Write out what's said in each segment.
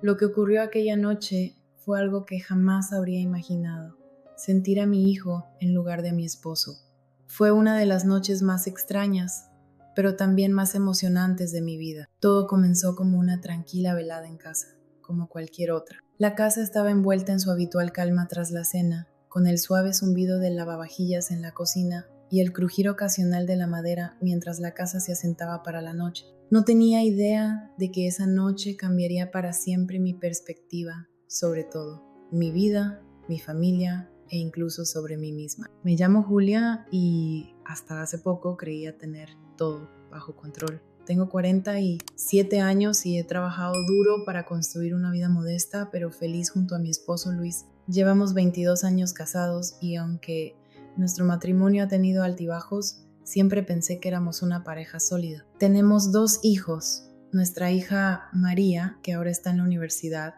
Lo que ocurrió aquella noche fue algo que jamás habría imaginado. Sentir a mi hijo en lugar de a mi esposo. Fue una de las noches más extrañas, pero también más emocionantes de mi vida. Todo comenzó como una tranquila velada en casa, como cualquier otra. La casa estaba envuelta en su habitual calma tras la cena, con el suave zumbido del lavavajillas en la cocina y el crujir ocasional de la madera mientras la casa se asentaba para la noche. No tenía idea de que esa noche cambiaría para siempre mi perspectiva sobre todo, mi vida, mi familia e incluso sobre mí misma. Me llamo Julia y hasta hace poco creía tener todo bajo control. Tengo 47 años y he trabajado duro para construir una vida modesta pero feliz junto a mi esposo Luis. Llevamos 22 años casados y aunque nuestro matrimonio ha tenido altibajos, siempre pensé que éramos una pareja sólida. Tenemos 2 hijos, nuestra hija María, que ahora está en la universidad,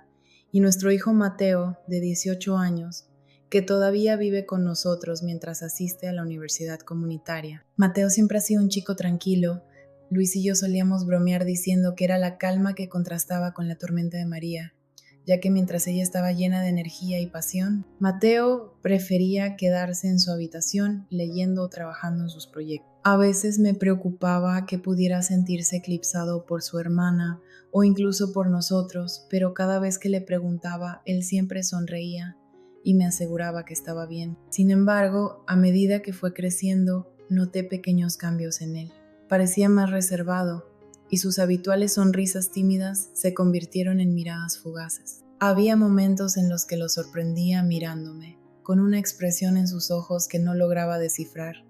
y nuestro hijo Mateo, de 18 años, que todavía vive con nosotros mientras asiste a la universidad comunitaria. Mateo siempre ha sido un chico tranquilo. Luis y yo solíamos bromear diciendo que era la calma que contrastaba con la tormenta de María, ya que mientras ella estaba llena de energía y pasión, Mateo prefería quedarse en su habitación leyendo o trabajando en sus proyectos. A veces me preocupaba que pudiera sentirse eclipsado por su hermana o incluso por nosotros, pero cada vez que le preguntaba, él siempre sonreía y me aseguraba que estaba bien. Sin embargo, a medida que fue creciendo, noté pequeños cambios en él. Parecía más reservado, y sus habituales sonrisas tímidas se convirtieron en miradas fugaces. Había momentos en los que lo sorprendía mirándome, con una expresión en sus ojos que no lograba descifrar,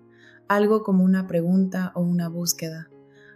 algo como una pregunta o una búsqueda.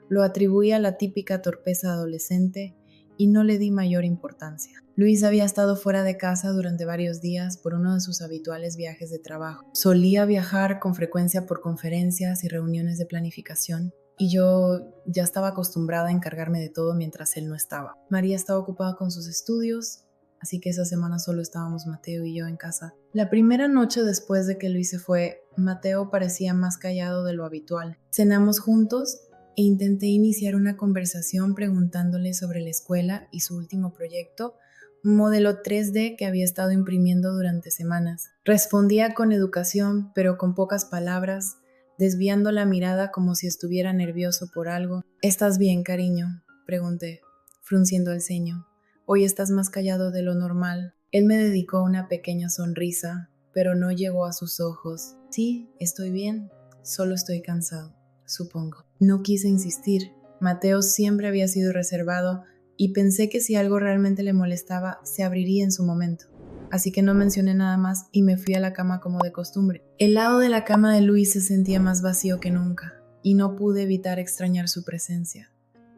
Lo atribuía a la típica torpeza adolescente y no le di mayor importancia. Luis había estado fuera de casa durante varios días por uno de sus habituales viajes de trabajo. Solía viajar con frecuencia por conferencias y reuniones de planificación, y yo ya estaba acostumbrada a encargarme de todo mientras él no estaba. María estaba ocupada con sus estudios, así que esa semana solo estábamos Mateo y yo en casa. La primera noche después de que Luis se fue, Mateo parecía más callado de lo habitual. Cenamos juntos e intenté iniciar una conversación preguntándole sobre la escuela y su último proyecto, un modelo 3D que había estado imprimiendo durante semanas. Respondía con educación, pero con pocas palabras, desviando la mirada como si estuviera nervioso por algo. ¿Estás bien, cariño?, pregunté, frunciendo el ceño. Hoy estás más callado de lo normal. Él me dedicó una pequeña sonrisa, pero no llegó a sus ojos. Sí, estoy bien, solo estoy cansado, supongo. No quise insistir. Mateo siempre había sido reservado y pensé que si algo realmente le molestaba, se abriría en su momento. Así que no mencioné nada más y me fui a la cama como de costumbre. El lado de la cama de Luis se sentía más vacío que nunca y no pude evitar extrañar su presencia.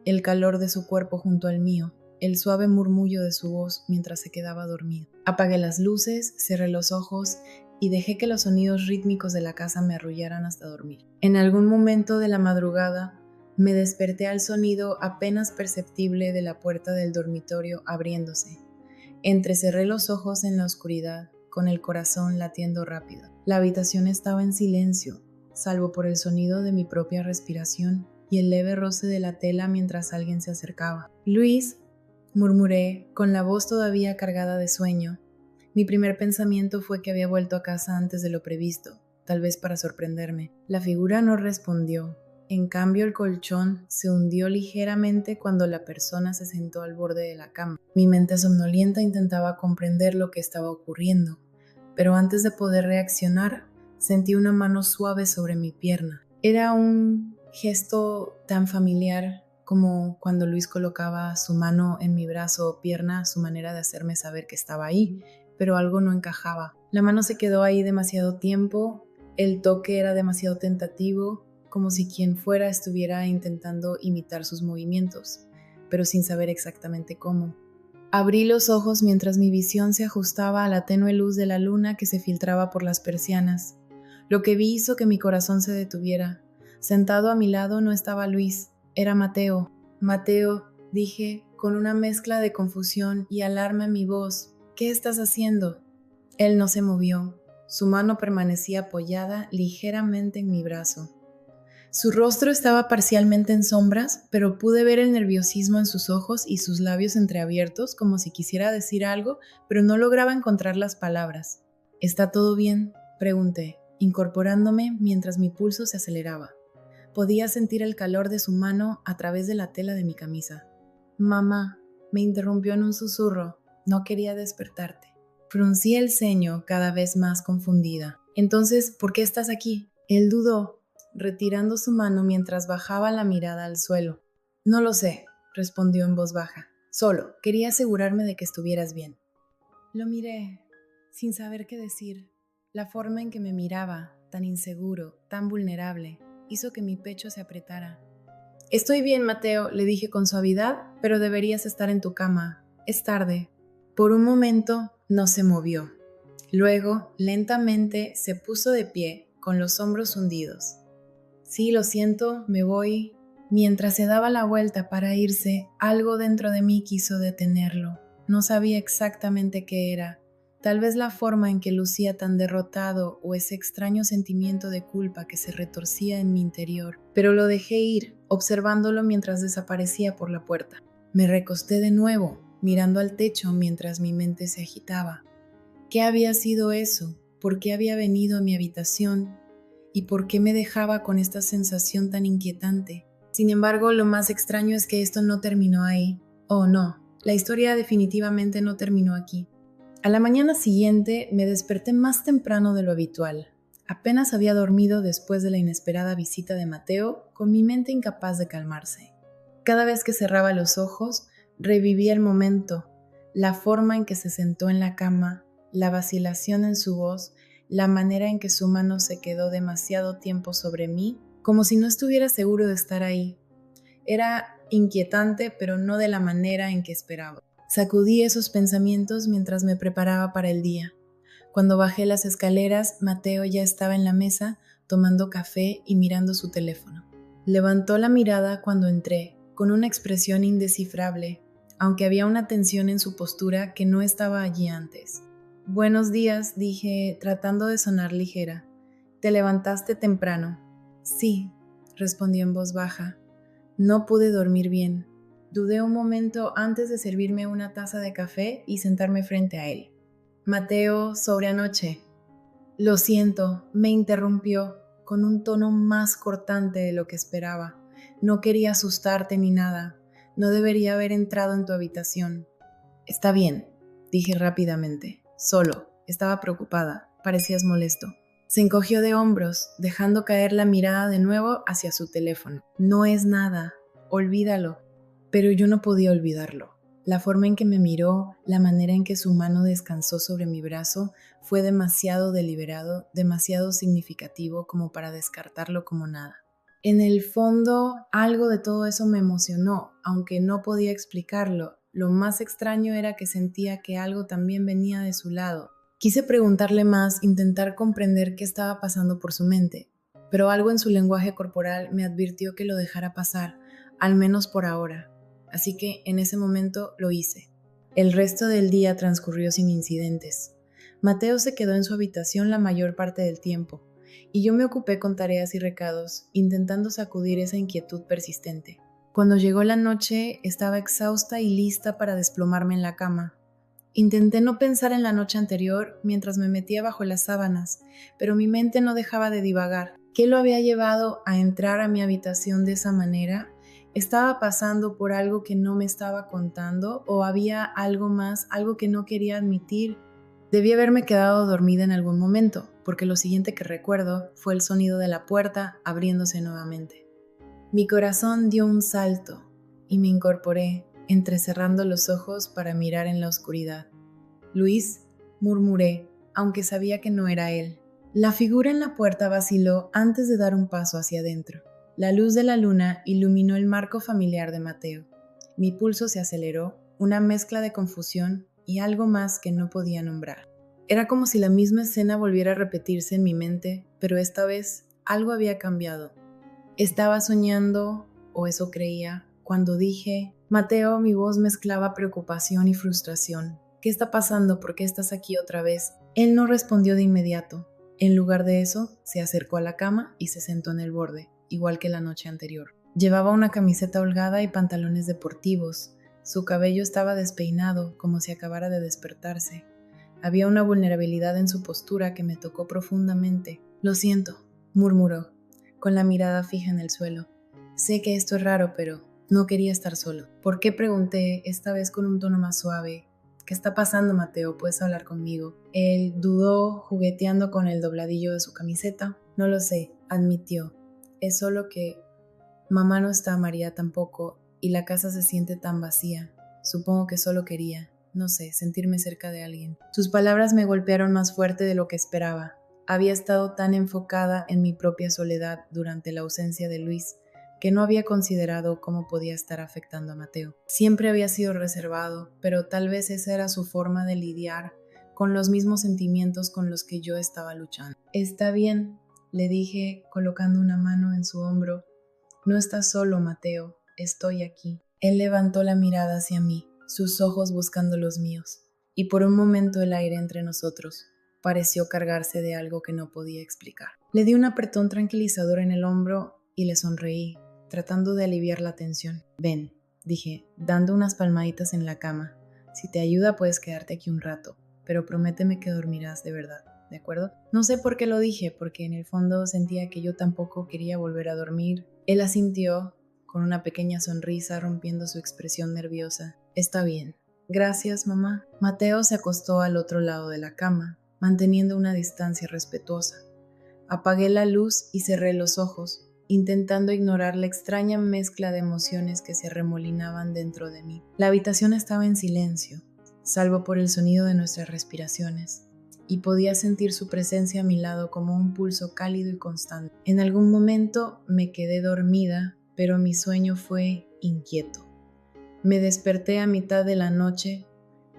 El calor de su cuerpo junto al mío, el suave murmullo de su voz mientras se quedaba dormido. Apagué las luces, cerré los ojos y dejé que los sonidos rítmicos de la casa me arrullaran hasta dormir. En algún momento de la madrugada, me desperté al sonido apenas perceptible de la puerta del dormitorio abriéndose. Entrecerré los ojos en la oscuridad, con el corazón latiendo rápido. La habitación estaba en silencio, salvo por el sonido de mi propia respiración y el leve roce de la tela mientras alguien se acercaba. Luis, murmuré, con la voz todavía cargada de sueño. Mi primer pensamiento fue que había vuelto a casa antes de lo previsto, tal vez para sorprenderme. La figura no respondió. En cambio, el colchón se hundió ligeramente cuando la persona se sentó al borde de la cama. Mi mente somnolienta intentaba comprender lo que estaba ocurriendo, pero antes de poder reaccionar, sentí una mano suave sobre mi pierna. Era un gesto tan familiar como cuando Luis colocaba su mano en mi brazo o pierna, su manera de hacerme saber que estaba ahí, pero algo no encajaba. La mano se quedó ahí demasiado tiempo, el toque era demasiado tentativo, como si quien fuera estuviera intentando imitar sus movimientos, pero sin saber exactamente cómo. Abrí los ojos mientras mi visión se ajustaba a la tenue luz de la luna que se filtraba por las persianas. Lo que vi hizo que mi corazón se detuviera. Sentado a mi lado no estaba Luis, era Mateo. Mateo, dije, con una mezcla de confusión y alarma en mi voz, ¿qué estás haciendo? Él no se movió. Su mano permanecía apoyada ligeramente en mi brazo. Su rostro estaba parcialmente en sombras, pero pude ver el nerviosismo en sus ojos y sus labios entreabiertos como si quisiera decir algo, pero no lograba encontrar las palabras. ¿Está todo bien?, pregunté, incorporándome mientras mi pulso se aceleraba. Podía sentir el calor de su mano a través de la tela de mi camisa. Mamá, me interrumpió en un susurro, no quería despertarte. Fruncí el ceño cada vez más confundida. Entonces, ¿por qué estás aquí? Él dudó, retirando su mano mientras bajaba la mirada al suelo. No lo sé, respondió en voz baja. Solo, quería asegurarme de que estuvieras bien. Lo miré, sin saber qué decir. La forma en que me miraba, tan inseguro, tan vulnerable, hizo que mi pecho se apretara. Estoy bien, Mateo, le dije con suavidad, pero deberías estar en tu cama. Es tarde. Por un momento no se movió. Luego, lentamente, se puso de pie, con los hombros hundidos. Sí, lo siento, me voy. Mientras se daba la vuelta para irse, algo dentro de mí quiso detenerlo. No sabía exactamente qué era. Tal vez la forma en que lucía tan derrotado o ese extraño sentimiento de culpa que se retorcía en mi interior, pero lo dejé ir, observándolo mientras desaparecía por la puerta. Me recosté de nuevo, mirando al techo mientras mi mente se agitaba. ¿Qué había sido eso? ¿Por qué había venido a mi habitación? ¿Y por qué me dejaba con esta sensación tan inquietante? Sin embargo, lo más extraño es que esto no terminó ahí. Oh, no, la historia definitivamente no terminó aquí. A la mañana siguiente me desperté más temprano de lo habitual. Apenas había dormido después de la inesperada visita de Mateo, con mi mente incapaz de calmarse. Cada vez que cerraba los ojos, revivía el momento, la forma en que se sentó en la cama, la vacilación en su voz, la manera en que su mano se quedó demasiado tiempo sobre mí, como si no estuviera seguro de estar ahí. Era inquietante, pero no de la manera en que esperaba. Sacudí esos pensamientos mientras me preparaba para el día. Cuando bajé las escaleras, Mateo ya estaba en la mesa, tomando café y mirando su teléfono. Levantó la mirada cuando entré, con una expresión indescifrable, aunque había una tensión en su postura que no estaba allí antes. Buenos días, dije, tratando de sonar ligera. ¿Te levantaste temprano? Sí, respondió en voz baja. No pude dormir bien. Dudé un momento antes de servirme una taza de café y sentarme frente a él. Mateo, sobre anoche. Lo siento, me interrumpió, con un tono más cortante de lo que esperaba. No quería asustarte ni nada. No debería haber entrado en tu habitación. Está bien, dije rápidamente. Solo, estaba preocupada. Parecías molesto. Se encogió de hombros, dejando caer la mirada de nuevo hacia su teléfono. No es nada, olvídalo. Pero yo no podía olvidarlo. La forma en que me miró, la manera en que su mano descansó sobre mi brazo, fue demasiado deliberado, demasiado significativo como para descartarlo como nada. En el fondo, algo de todo eso me emocionó, aunque no podía explicarlo. Lo más extraño era que sentía que algo también venía de su lado. Quise preguntarle más, intentar comprender qué estaba pasando por su mente, pero algo en su lenguaje corporal me advirtió que lo dejara pasar, al menos por ahora. Así que en ese momento lo hice. El resto del día transcurrió sin incidentes. Mateo se quedó en su habitación la mayor parte del tiempo, y yo me ocupé con tareas y recados, intentando sacudir esa inquietud persistente. Cuando llegó la noche, estaba exhausta y lista para desplomarme en la cama. Intenté no pensar en la noche anterior mientras me metía bajo las sábanas, pero mi mente no dejaba de divagar. ¿Qué lo había llevado a entrar a mi habitación de esa manera? ¿Estaba pasando por algo que no me estaba contando o había algo más, algo que no quería admitir? Debí haberme quedado dormida en algún momento, porque lo siguiente que recuerdo fue el sonido de la puerta abriéndose nuevamente. Mi corazón dio un salto y me incorporé, entrecerrando los ojos para mirar en la oscuridad. «Luis», murmuré, aunque sabía que no era él. La figura en la puerta vaciló antes de dar un paso hacia adentro. La luz de la luna iluminó el marco familiar de Mateo. Mi pulso se aceleró, una mezcla de confusión y algo más que no podía nombrar. Era como si la misma escena volviera a repetirse en mi mente, pero esta vez algo había cambiado. Estaba soñando, o eso creía, cuando dije, Mateo, mi voz mezclaba preocupación y frustración. ¿Qué está pasando? ¿Por qué estás aquí otra vez? Él no respondió de inmediato. En lugar de eso, se acercó a la cama y se sentó en el borde. igual que la noche anterior. Llevaba una camiseta holgada y pantalones deportivos. Su cabello estaba despeinado, como si acabara de despertarse. Había una vulnerabilidad en su postura que me tocó profundamente. «Lo siento», murmuró, con la mirada fija en el suelo. «Sé que esto es raro, pero no quería estar solo». «¿Por qué?», pregunté, esta vez con un tono más suave. «¿Qué está pasando, Mateo? ¿Puedes hablar conmigo?». Él dudó, jugueteando con el dobladillo de su camiseta. «No lo sé», admitió. «Es solo que mamá no está, María tampoco, y la casa se siente tan vacía. Supongo que solo quería, no sé, sentirme cerca de alguien». Sus palabras me golpearon más fuerte de lo que esperaba. Había estado tan enfocada en mi propia soledad durante la ausencia de Luis que no había considerado cómo podía estar afectando a Mateo. Siempre había sido reservado, pero tal vez esa era su forma de lidiar con los mismos sentimientos con los que yo estaba luchando. «Está bien», le dije, colocando una mano en su hombro. «No estás solo, Mateo, estoy aquí». Él levantó la mirada hacia mí, sus ojos buscando los míos, y por un momento el aire entre nosotros pareció cargarse de algo que no podía explicar. Le di un apretón tranquilizador en el hombro y le sonreí, tratando de aliviar la tensión. «Ven», dije, dando unas palmaditas en la cama. «Si te ayuda puedes quedarte aquí un rato, pero prométeme que dormirás de verdad, ¿de acuerdo?». No sé por qué lo dije, porque en el fondo sentía que yo tampoco quería volver a dormir. Él asintió, con una pequeña sonrisa rompiendo su expresión nerviosa. «Está bien». «Gracias, mamá». Mateo se acostó al otro lado de la cama, manteniendo una distancia respetuosa. Apagué la luz y cerré los ojos, intentando ignorar la extraña mezcla de emociones que se arremolinaban dentro de mí. La habitación estaba en silencio, salvo por el sonido de nuestras respiraciones, y podía sentir su presencia a mi lado como un pulso cálido y constante. En algún momento me quedé dormida, pero mi sueño fue inquieto. Me desperté a mitad de la noche,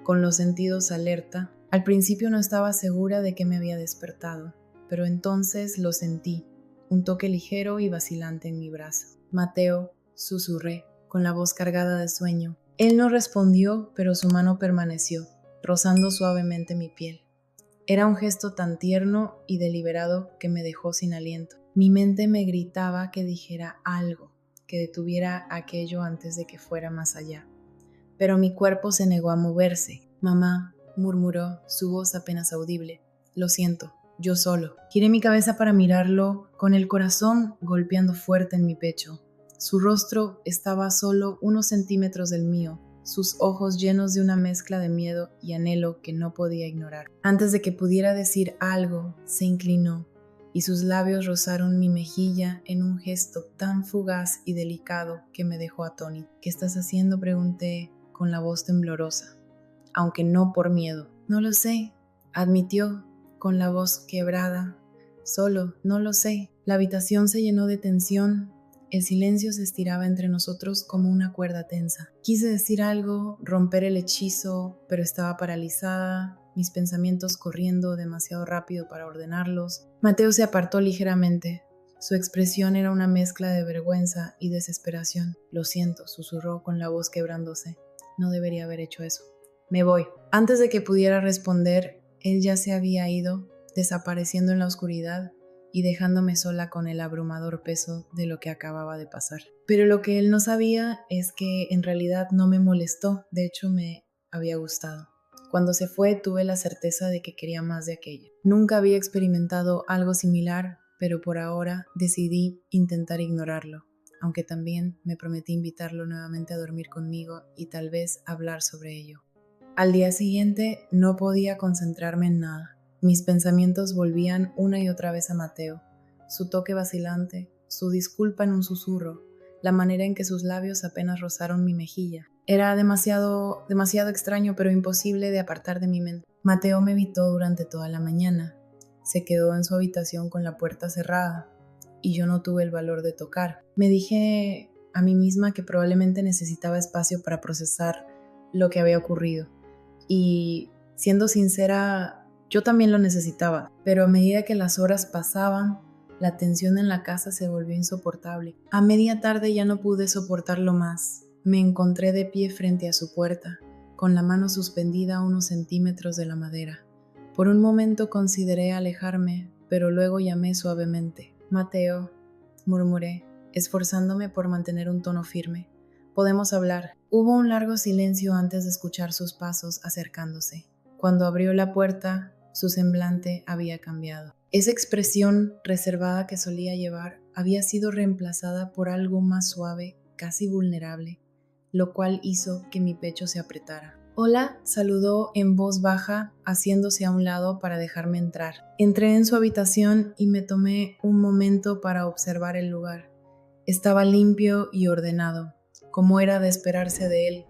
con los sentidos alerta. Al principio no estaba segura de que me había despertado, pero entonces lo sentí, un toque ligero y vacilante en mi brazo. «Mateo», susurré, con la voz cargada de sueño. Él no respondió, pero su mano permaneció, rozando suavemente mi piel. Era un gesto tan tierno y deliberado que me dejó sin aliento. Mi mente me gritaba que dijera algo, que detuviera aquello antes de que fuera más allá. Pero mi cuerpo se negó a moverse. «Mamá», murmuró, su voz apenas audible. «Lo siento, yo solo». Giré mi cabeza para mirarlo, con el corazón golpeando fuerte en mi pecho. Su rostro estaba a solo unos centímetros del mío, sus ojos llenos de una mezcla de miedo y anhelo que no podía ignorar. Antes de que pudiera decir algo, se inclinó, y sus labios rozaron mi mejilla en un gesto tan fugaz y delicado que me dejó atónito. «¿Qué estás haciendo?», pregunté, con la voz temblorosa, aunque no por miedo. «No lo sé», admitió, con la voz quebrada. «Solo, no lo sé». La habitación se llenó de tensión. El silencio se estiraba entre nosotros como una cuerda tensa. Quise decir algo, romper el hechizo, pero estaba paralizada, mis pensamientos corriendo demasiado rápido para ordenarlos. Mateo se apartó ligeramente. Su expresión era una mezcla de vergüenza y desesperación. «Lo siento», susurró con la voz quebrándose. «No debería haber hecho eso. Me voy». Antes de que pudiera responder, él ya se había ido, desapareciendo en la oscuridad y dejándome sola con el abrumador peso de lo que acababa de pasar. Pero lo que él no sabía es que en realidad no me molestó, de hecho me había gustado. Cuando se fue tuve la certeza de que quería más de aquello. Nunca había experimentado algo similar, pero por ahora decidí intentar ignorarlo, aunque también me prometí invitarlo nuevamente a dormir conmigo y tal vez hablar sobre ello. Al día siguiente no podía concentrarme en nada. Mis pensamientos volvían una y otra vez a Mateo, su toque vacilante, su disculpa en un susurro, la manera en que sus labios apenas rozaron mi mejilla. Era demasiado extraño, pero imposible de apartar de mi mente. Mateo me evitó durante toda la mañana. Se quedó en su habitación con la puerta cerrada y yo no tuve el valor de tocar. Me dije a mí misma que probablemente necesitaba espacio para procesar lo que había ocurrido. Y siendo sincera, yo también lo necesitaba, pero a medida que las horas pasaban, la tensión en la casa se volvió insoportable. A media tarde ya no pude soportarlo más. Me encontré de pie frente a su puerta, con la mano suspendida a unos centímetros de la madera. Por un momento consideré alejarme, pero luego llamé suavemente. «Mateo». murmuré, esforzándome por mantener un tono firme. Podemos hablar. Hubo un largo silencio antes de escuchar sus pasos acercándose. Cuando abrió la puerta, su semblante había cambiado. Esa expresión reservada que solía llevar había sido reemplazada por algo más suave, casi vulnerable, lo cual hizo que mi pecho se apretara. Hola, saludó en voz baja, haciéndose a un lado para dejarme entrar. Entré en su habitación y me tomé un momento para observar el lugar. Estaba limpio y ordenado, como era de esperarse de él,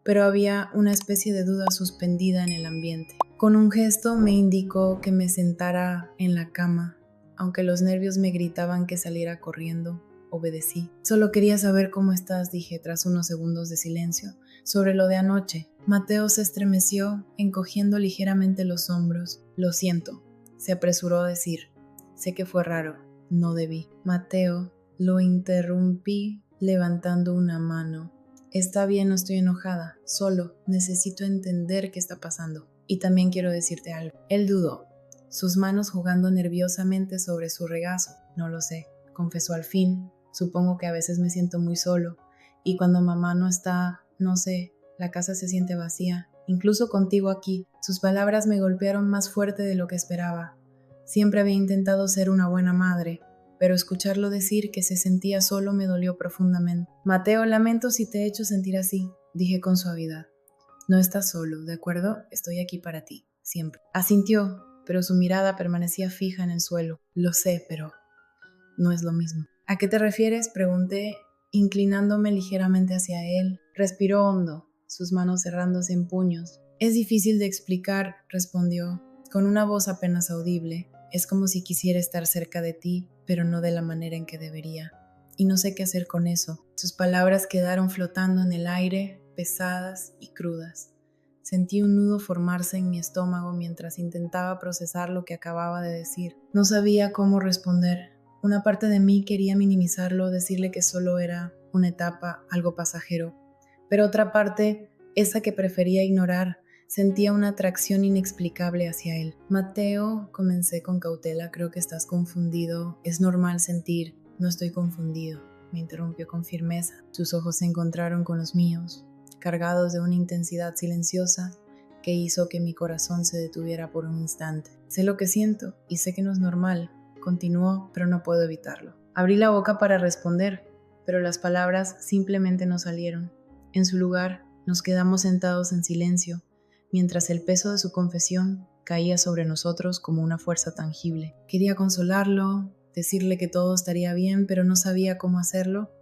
pero había una especie de duda suspendida en el ambiente. Con un gesto me indicó que me sentara en la cama, aunque los nervios me gritaban que saliera corriendo. Obedecí. Solo quería saber cómo estás, dije tras unos segundos de silencio. Sobre lo de anoche. Mateo se estremeció, encogiendo ligeramente los hombros. Lo siento, se apresuró a decir. Sé que fue raro, no debí. Mateo, lo interrumpí levantando una mano. Está bien, no estoy enojada, solo necesito entender qué está pasando. Y también quiero decirte algo. Él dudó, sus manos jugando nerviosamente sobre su regazo. No lo sé, confesó al fin. Supongo que a veces me siento muy solo, y cuando mamá no está, no sé, la casa se siente vacía, incluso contigo aquí. Sus palabras me golpearon más fuerte de lo que esperaba. Siempre había intentado ser una buena madre, pero escucharlo decir que se sentía solo me dolió profundamente. Mateo, lamento si te he hecho sentir así, dije con suavidad. No estás solo, ¿de acuerdo? Estoy aquí para ti, siempre. Asintió, pero su mirada permanecía fija en el suelo. Lo sé, pero no es lo mismo. ¿A qué te refieres?, pregunté, inclinándome ligeramente hacia él. Respiró hondo, sus manos cerrándose en puños. Es difícil de explicar, respondió, con una voz apenas audible. Es como si quisiera estar cerca de ti, pero no de la manera en que debería. Y no sé qué hacer con eso. Sus palabras quedaron flotando en el aire, pesadas y crudas. Sentí un nudo formarse en mi estómago mientras intentaba procesar lo que acababa de decir. No sabía cómo responder. Una parte de mí quería minimizarlo, decirle que solo era una etapa, algo pasajero. Pero otra parte, esa que prefería ignorar, sentía una atracción inexplicable hacia él. Mateo, comencé con cautela, creo que estás confundido. Es normal sentir. No estoy confundido, me interrumpió con firmeza. Sus ojos se encontraron con los míos, cargados de una intensidad silenciosa que hizo que mi corazón se detuviera por un instante. Sé lo que siento y sé que no es normal. Continuó, pero no puedo evitarlo. Abrí la boca para responder, pero las palabras simplemente no salieron. En su lugar, nos quedamos sentados en silencio, mientras el peso de su confesión caía sobre nosotros como una fuerza tangible. Quería consolarlo, decirle que todo estaría bien, pero no sabía cómo hacerlo.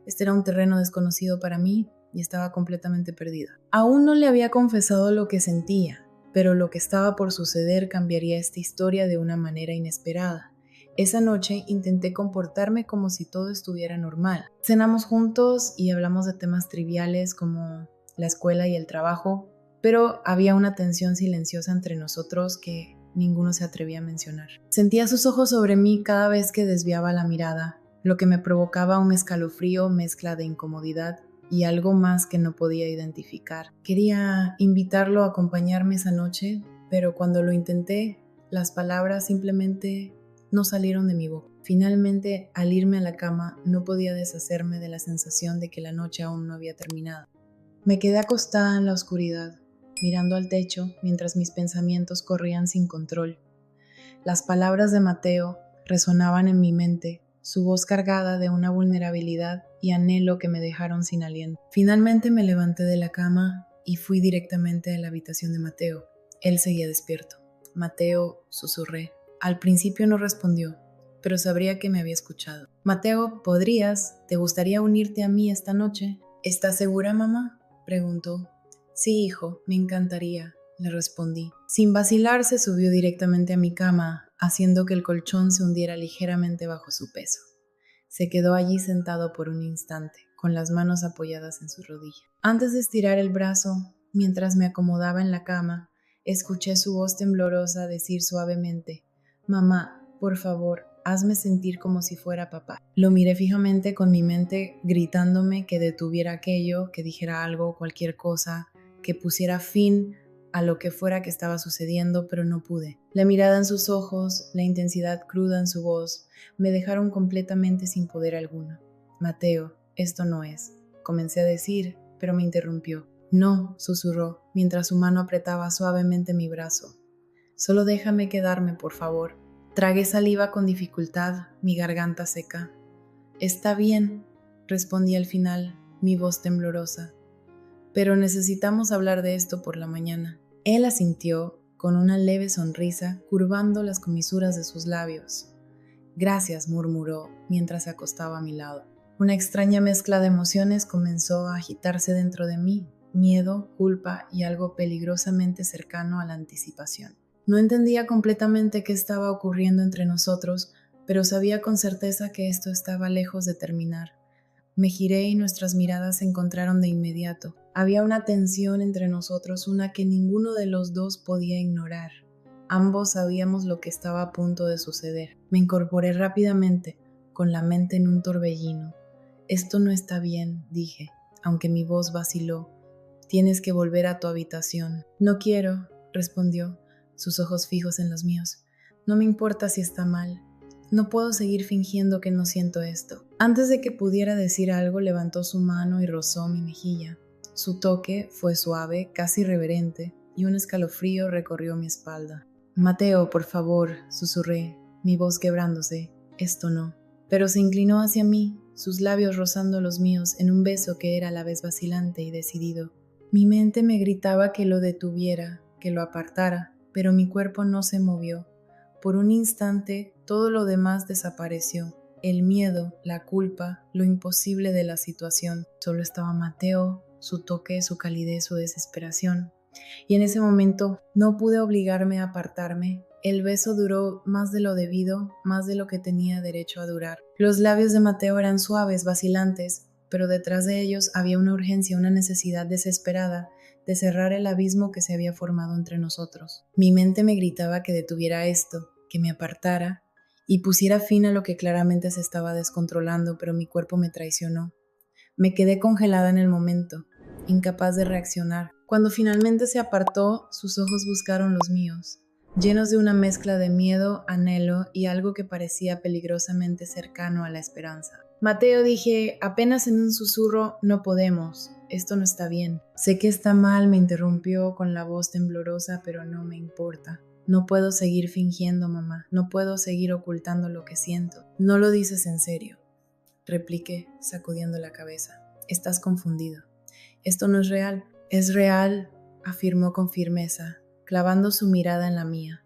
Este era un terreno desconocido para mí y estaba completamente perdida. Aún no le había confesado lo que sentía, pero lo que estaba por suceder cambiaría esta historia de una manera inesperada. Esa noche intenté comportarme como si todo estuviera normal. Cenamos juntos y hablamos de temas triviales como la escuela y el trabajo, pero había una tensión silenciosa entre nosotros que ninguno se atrevía a mencionar. Sentía sus ojos sobre mí cada vez que desviaba la mirada, lo que me provocaba un escalofrío mezcla de incomodidad y algo más que no podía identificar. Quería invitarlo a acompañarme esa noche, pero cuando lo intenté, las palabras simplemente no salieron de mi boca. Finalmente, al irme a la cama, no podía deshacerme de la sensación de que la noche aún no había terminado. Me quedé acostada en la oscuridad, mirando al techo mientras mis pensamientos corrían sin control. Las palabras de Mateo resonaban en mi mente, su voz cargada de una vulnerabilidad y anhelo que me dejaron sin aliento. Finalmente me levanté de la cama y fui directamente a la habitación de Mateo. Él seguía despierto. Mateo, susurré. Al principio no respondió, pero sabría que me había escuchado. Mateo, ¿te gustaría unirte a mí esta noche? ¿Estás segura, mamá?, preguntó. Sí, hijo, me encantaría, le respondí. Sin vacilar, se subió directamente a mi cama, haciendo que el colchón se hundiera ligeramente bajo su peso. Se quedó allí sentado por un instante, con las manos apoyadas en su rodilla. Antes de estirar el brazo, mientras me acomodaba en la cama, escuché su voz temblorosa decir suavemente: «Mamá, por favor, hazme sentir como si fuera papá». Lo miré fijamente con mi mente gritándome que detuviera aquello, que dijera algo, cualquier cosa, que pusiera fin a lo que fuera que estaba sucediendo, pero no pude. La mirada en sus ojos, la intensidad cruda en su voz, me dejaron completamente sin poder alguno. Mateo, esto no es, comencé a decir, pero me interrumpió. No, susurró, mientras su mano apretaba suavemente mi brazo. Solo déjame quedarme, por favor. Tragué saliva con dificultad, mi garganta seca. Está bien, respondí al final, mi voz temblorosa. Pero necesitamos hablar de esto por la mañana. Él asintió, con una leve sonrisa, curvando las comisuras de sus labios. Gracias, murmuró, mientras se acostaba a mi lado. Una extraña mezcla de emociones comenzó a agitarse dentro de mí, miedo, culpa y algo peligrosamente cercano a la anticipación. No entendía completamente qué estaba ocurriendo entre nosotros, pero sabía con certeza que esto estaba lejos de terminar. Me giré y nuestras miradas se encontraron de inmediato. Había una tensión entre nosotros, una que ninguno de los dos podía ignorar. Ambos sabíamos lo que estaba a punto de suceder. Me incorporé rápidamente, con la mente en un torbellino. Esto no está bien, dije, aunque mi voz vaciló. Tienes que volver a tu habitación. No quiero, respondió, sus ojos fijos en los míos. No me importa si está mal. No puedo seguir fingiendo que no siento esto. Antes de que pudiera decir algo, levantó su mano y rozó mi mejilla. Su toque fue suave, casi reverente, y un escalofrío recorrió mi espalda. Mateo, por favor, susurré, mi voz quebrándose. Esto no. Pero se inclinó hacia mí, sus labios rozando los míos en un beso que era a la vez vacilante y decidido. Mi mente me gritaba que lo detuviera, que lo apartara, pero mi cuerpo no se movió. Por un instante, todo lo demás desapareció. El miedo, la culpa, lo imposible de la situación. Solo estaba Mateo, su toque, su calidez, su desesperación. Y en ese momento no pude obligarme a apartarme. El beso duró más de lo debido, más de lo que tenía derecho a durar. Los labios de Mateo eran suaves, vacilantes, pero detrás de ellos había una urgencia, una necesidad desesperada de cerrar el abismo que se había formado entre nosotros. Mi mente me gritaba que detuviera esto, que me apartara y pusiera fin a lo que claramente se estaba descontrolando, pero mi cuerpo me traicionó. Me quedé congelada en el momento, incapaz de reaccionar. Cuando finalmente se apartó, sus ojos buscaron los míos, llenos de una mezcla de miedo, anhelo y algo que parecía peligrosamente cercano a la esperanza. Mateo, dije, apenas en un susurro, no podemos. Esto no está bien. Sé que está mal, me interrumpió con la voz temblorosa, pero no me importa. No puedo seguir fingiendo, mamá. No puedo seguir ocultando lo que siento. No lo dices en serio, repliqué, sacudiendo la cabeza. Estás confundido. Esto no es real. Es real, afirmó con firmeza, clavando su mirada en la mía.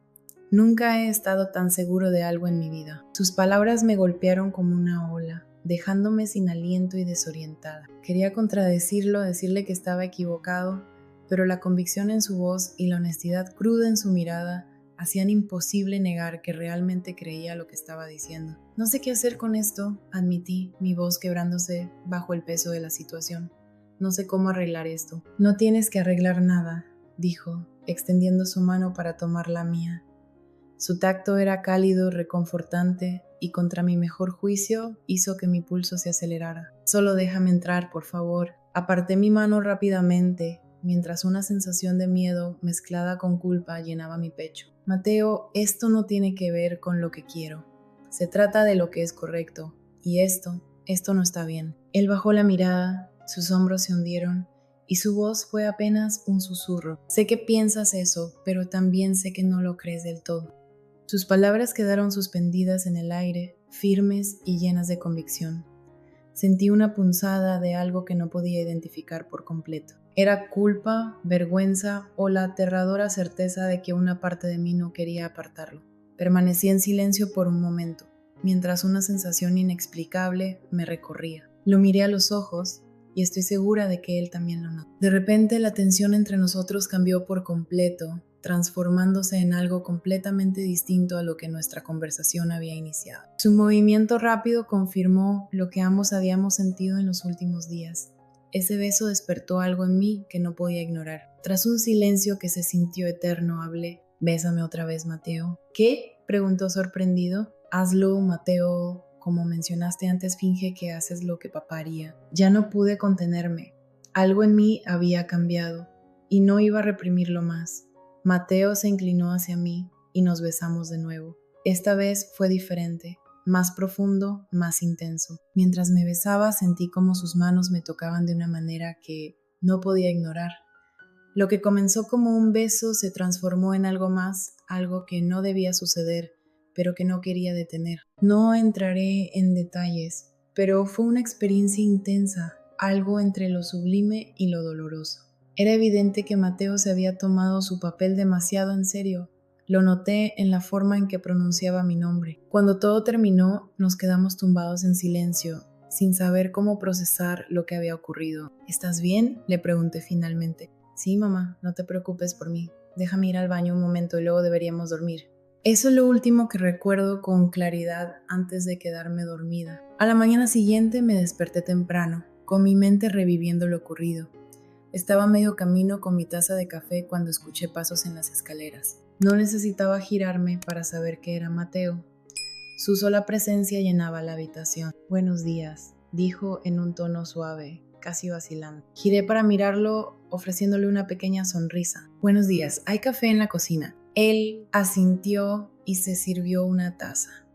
Nunca he estado tan seguro de algo en mi vida. Sus palabras me golpearon como una ola, dejándome sin aliento y desorientada. Quería contradecirlo, decirle que estaba equivocado, pero la convicción en su voz y la honestidad cruda en su mirada hacían imposible negar que realmente creía lo que estaba diciendo. No sé qué hacer con esto, admití, mi voz quebrándose bajo el peso de la situación. No sé cómo arreglar esto. No tienes que arreglar nada, dijo, extendiendo su mano para tomar la mía. Su tacto era cálido, reconfortante, y contra mi mejor juicio hizo que mi pulso se acelerara. Solo déjame entrar, por favor. Aparté mi mano rápidamente, mientras una sensación de miedo mezclada con culpa llenaba mi pecho. Mateo, esto no tiene que ver con lo que quiero. Se trata de lo que es correcto, y esto no está bien. Él bajó la mirada, sus hombros se hundieron, y su voz fue apenas un susurro. Sé que piensas eso, pero también sé que no lo crees del todo. Sus palabras quedaron suspendidas en el aire, firmes y llenas de convicción. Sentí una punzada de algo que no podía identificar por completo. Era culpa, vergüenza o la aterradora certeza de que una parte de mí no quería apartarlo. Permanecí en silencio por un momento, mientras una sensación inexplicable me recorría. Lo miré a los ojos y estoy segura de que él también lo notó. De repente la tensión entre nosotros cambió por completo, transformándose en algo completamente distinto a lo que nuestra conversación había iniciado. Su movimiento rápido confirmó lo que ambos habíamos sentido en los últimos días. Ese beso despertó algo en mí que no podía ignorar. Tras un silencio que se sintió eterno, hablé. «Bésame otra vez, Mateo». «¿Qué?», preguntó sorprendido. «Hazlo, Mateo. Como mencionaste antes, finge que haces lo que papá haría». Ya no pude contenerme. Algo en mí había cambiado. y no iba a reprimirlo más. Mateo se inclinó hacia mí y nos besamos de nuevo. Esta vez fue diferente, más profundo, más intenso. Mientras me besaba sentí como sus manos me tocaban de una manera que no podía ignorar. Lo que comenzó como un beso se transformó en algo más, algo que no debía suceder, pero que no quería detener. No entraré en detalles, pero fue una experiencia intensa, algo entre lo sublime y lo doloroso. Era evidente que Mateo se había tomado su papel demasiado en serio. Lo noté en la forma en que pronunciaba mi nombre. Cuando todo terminó, nos quedamos tumbados en silencio, sin saber cómo procesar lo que había ocurrido. ¿Estás bien?, le pregunté finalmente. Sí, mamá, no te preocupes por mí. Déjame ir al baño un momento y luego deberíamos dormir. Eso es lo último que recuerdo con claridad antes de quedarme dormida. A la mañana siguiente me desperté temprano, con mi mente reviviendo lo ocurrido. Estaba a medio camino con mi taza de café cuando escuché pasos en las escaleras. No necesitaba girarme para saber que era Mateo. Su sola presencia llenaba la habitación. Buenos días, dijo en un tono suave, casi vacilante. Giré para mirarlo, ofreciéndole una pequeña sonrisa. Buenos días, hay café en la cocina. Él asintió y se sirvió una taza.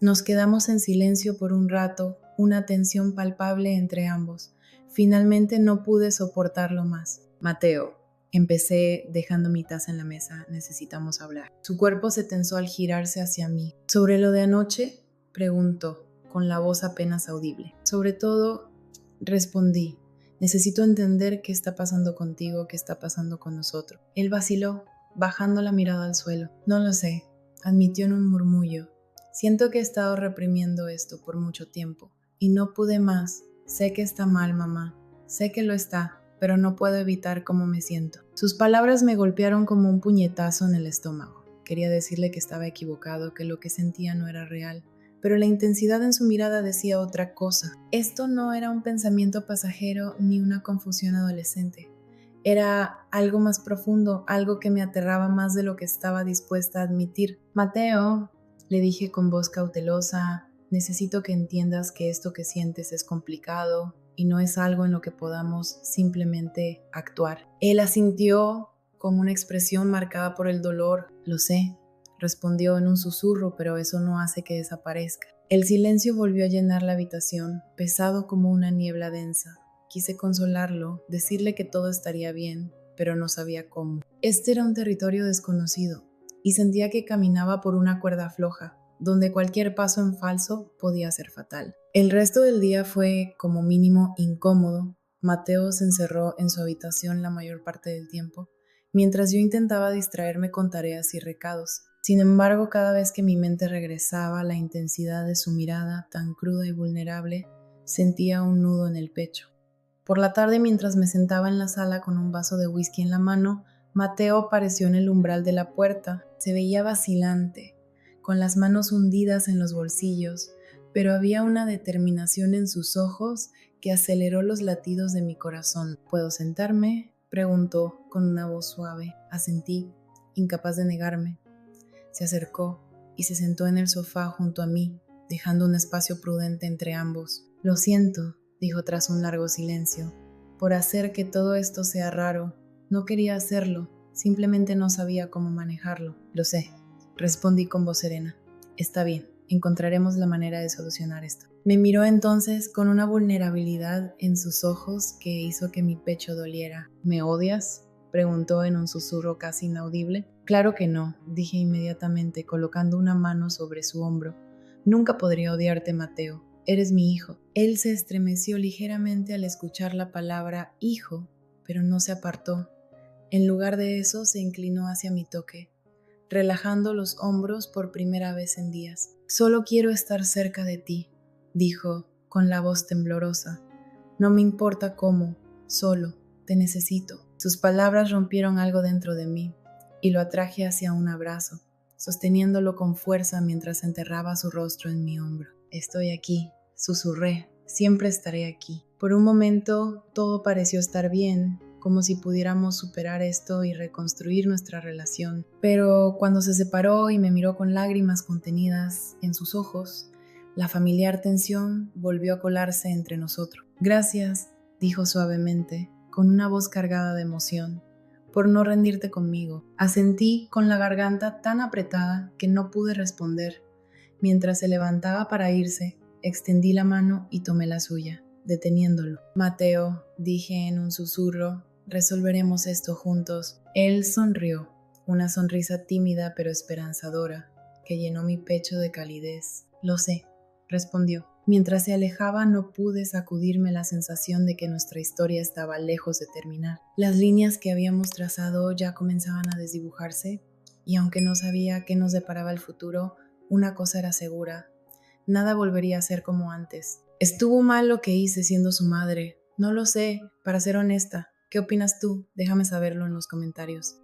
Nos quedamos en silencio por un rato, una tensión palpable entre ambos. Finalmente no pude soportarlo más. Mateo, empecé dejando mi taza en la mesa, necesitamos hablar. Su cuerpo se tensó al girarse hacia mí. ¿Sobre lo de anoche?, preguntó, con la voz apenas audible. Sobre todo, respondí. Necesito entender qué está pasando contigo, qué está pasando con nosotros. Él vaciló, bajando la mirada al suelo. No lo sé, admitió en un murmullo. Siento que he estado reprimiendo esto por mucho tiempo y no pude más. Sé que está mal, mamá. Sé que lo está, pero no puedo evitar cómo me siento. Sus palabras me golpearon como un puñetazo en el estómago. Quería decirle que estaba equivocado, que lo que sentía no era real, pero la intensidad en su mirada decía otra cosa. Esto no era un pensamiento pasajero ni una confusión adolescente. Era algo más profundo, algo que me aterraba más de lo que estaba dispuesta a admitir. Mateo, le dije con voz cautelosa, necesito que entiendas que esto que sientes es complicado y no es algo en lo que podamos simplemente actuar. Él asintió con una expresión marcada por el dolor. Lo sé, respondió en un susurro, pero eso no hace que desaparezca. El silencio volvió a llenar la habitación, pesado como una niebla densa. Quise consolarlo, decirle que todo estaría bien, pero no sabía cómo. Este era un territorio desconocido y sentía que caminaba por una cuerda floja, donde cualquier paso en falso podía ser fatal. El resto del día fue, como mínimo, incómodo. Mateo se encerró en su habitación la mayor parte del tiempo, mientras yo intentaba distraerme con tareas y recados. Sin embargo, cada vez que mi mente regresaba a la intensidad de su mirada tan cruda y vulnerable, sentía un nudo en el pecho. Por la tarde, mientras me sentaba en la sala con un vaso de whisky en la mano, Mateo apareció en el umbral de la puerta. Se veía vacilante, con las manos hundidas en los bolsillos, pero había una determinación en sus ojos que aceleró los latidos de mi corazón. ¿Puedo sentarme?, preguntó con una voz suave. Asentí, incapaz de negarme. Se acercó y se sentó en el sofá junto a mí, dejando un espacio prudente entre ambos. Lo siento, dijo tras un largo silencio, por hacer que todo esto sea raro. No quería hacerlo, simplemente no sabía cómo manejarlo. Lo sé, respondí con voz serena. Está bien, encontraremos la manera de solucionar esto. Me miró entonces con una vulnerabilidad en sus ojos que hizo que mi pecho doliera. ¿Me odias?, preguntó en un susurro casi inaudible. Claro que no, dije inmediatamente, colocando una mano sobre su hombro. Nunca podría odiarte, Mateo. Eres mi hijo. Él se estremeció ligeramente al escuchar la palabra hijo, pero no se apartó. En lugar de eso, se inclinó hacia mi toque, relajando los hombros por primera vez en días. Solo quiero estar cerca de ti, dijo con la voz temblorosa. No me importa cómo, solo te necesito. Sus palabras rompieron algo dentro de mí y lo atraje hacia un abrazo, sosteniéndolo con fuerza mientras enterraba su rostro en mi hombro. Estoy aquí, susurré, siempre estaré aquí. Por un momento todo pareció estar bien, como si pudiéramos superar esto y reconstruir nuestra relación. Pero cuando se separó y me miró con lágrimas contenidas en sus ojos, la familiar tensión volvió a colarse entre nosotros. Gracias, dijo suavemente, con una voz cargada de emoción, por no rendirte conmigo. Asentí con la garganta tan apretada que no pude responder. Mientras se levantaba para irse, extendí la mano y tomé la suya, deteniéndolo. Mateo, dije en un susurro, resolveremos esto juntos. Él sonrió, una sonrisa tímida pero esperanzadora, que llenó mi pecho de calidez. Lo sé, respondió. Mientras se alejaba no pude sacudirme la sensación de que nuestra historia estaba lejos de terminar. Las líneas que habíamos trazado ya comenzaban a desdibujarse, y aunque no sabía qué nos deparaba el futuro, una cosa era segura: nada volvería a ser como antes. ¿Estuvo mal lo que hice siendo su madre? No lo sé, para ser honesta. ¿Qué opinas tú? Déjame saberlo en los comentarios.